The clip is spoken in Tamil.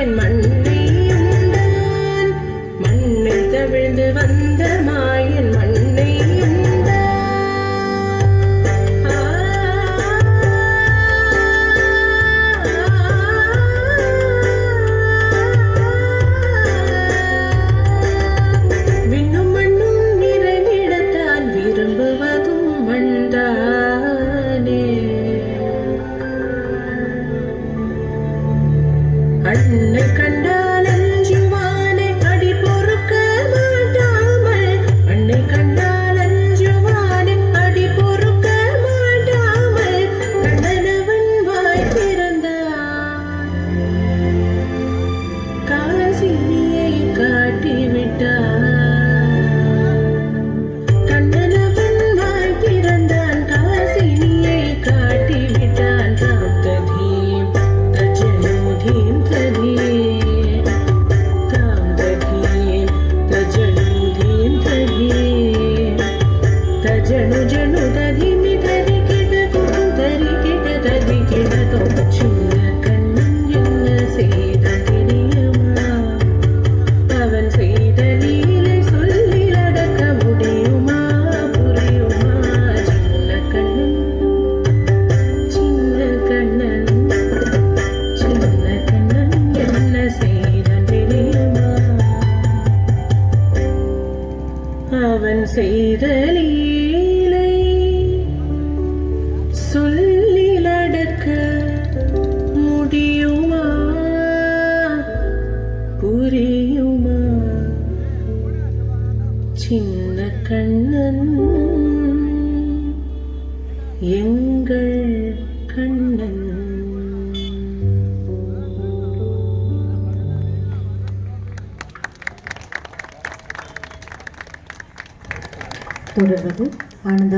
மாயன் மண்ணை உண்டான் மண்ணில் தவிழ்ந்து வந்த மாயன் மண்ணை அன்னை கண்டால் அஞ்சுவானை அடி பொறுக்க மாட்டாமல் அன்னை கண்டால் அஞ்சுவானை அடி பொறுக்க மாட்டாமல் கண்ணனவன் வாய் திறந்தான் காசினியை காட்டிவிட்டான் கண்ணனவன் வாய் திறந்தான் காசினியை காட்டிவிட்டான் காத்ததீம் தஜனுதீம் ஜனு ஜனு ததி மி தரி கிட குடும் தரி கிட ததி கிட தோ சின்ன கண்ணன் என்ன செய்த தெரியுமா அவன் செய்த லீலை சொல்லி அடக்க முடியுமா புரியுமா சின்ன கண்ணன் சின்ன கண்ணன் சின்ன கண்ணன் என்ன செய்த தெரியுமா அவன் செய்த சொல்லிலடக்க முடியுமா புரியுமா சின்ன கண்ணன் எங்கள் கண்ணன். தொடர்வது ஆனந்த